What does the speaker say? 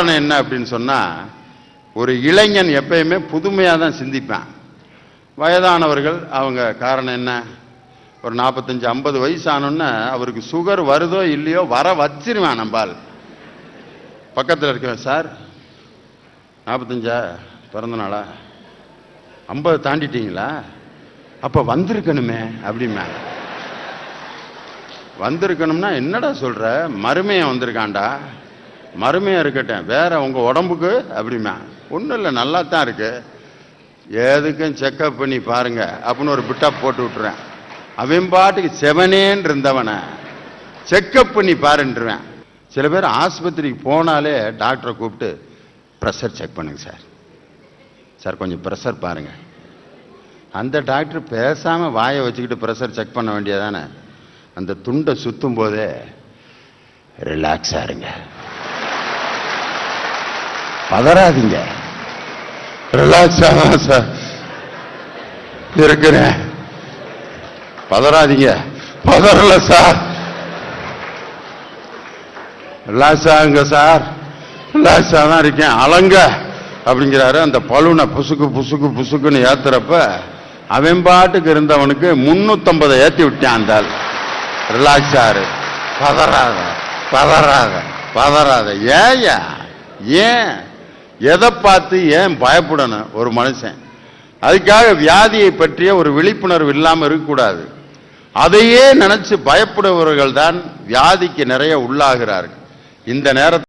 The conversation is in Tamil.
காரணம் என்ன அப்படின்னு சொன்னா, ஒரு இளைஞன் எப்பயுமே புதுமையாக தான் சிந்திப்பான். வயதானவர்கள் அவங்க காரணம் என்ன, ஒரு 45-50 வயசு ஆனோன்னா அவருக்கு சுகர் வருதோ இல்லையோ வர வச்சிருவான். நம்பால் பக்கத்தில் இருக்கேன், சார் 45 பிறந்த நாளா, 50 தாண்டிட்டீங்களா, அப்ப வந்திருக்கணுமே அப்படிமா. வந்திருக்கணும்னா என்னடா சொல்ற, மருமையன் வந்திருக்காண்டா, மருமையா இருக்கட்டும், வேற உங்க உடம்புக்கு அப்படிமா. ஒன்றும் இல்லை, நல்லா தான் இருக்கு, எதுக்கும் செக்அப் பண்ணி பாருங்க அப்படின்னு ஒரு பிட்டப் போட்டு விட்டுறேன். அவன் பாட்டுக்கு செவனேன்னு இருந்தவனை செக்அப் பண்ணி பாருன்றுவேன். சில பேர் ஆஸ்பத்திரிக்கு போனாலே டாக்டரை கூப்பிட்டு ப்ரெஷர் செக் பண்ணுங்க சார், சார் கொஞ்சம் ப்ரெஷர் பாருங்க. அந்த டாக்டர் பேசாம வாயை வச்சுக்கிட்டு ப்ரெஷர் செக் பண்ண வேண்டியதானே. அந்த துண்டை சுத்தும் போதே ரிலாக்ஸ் ஆருங்க, பதறாதீங்க, ரிலாக்ஸ் ஆகும் சார் இருக்கிறேன், பதறாதீங்க, பதறல சார், ரிலாக்ஸ் ஆகுங்க சார், ரிலாக்ஸா தான் இருக்கேன், அலங்க அப்படிங்கிறாரு. அந்த பலூனை புசுக்கு புசுக்கு புசுக்குன்னு ஏத்துறப்ப அவன் பாட்டுக்கு இருந்தவனுக்கு 350 ஏத்தி விட்டான். அந்த ரிலாக்ஸ் ஆறு, பதறாத பதறாத பதறாத. ஏயா, ஏன் எதை பார்த்து ஏன் பயப்படணும் ஒரு மனுஷன்? அதுக்காக வியாதியை பற்றிய ஒரு விழிப்புணர்வு இல்லாமல் இருக்கக்கூடாது. அதையே நினைச்சு பயப்படுபவர்கள் தான் வியாதிக்கு நிறைய உள்ளாகிறார்கள். இந்த நேரத்தில்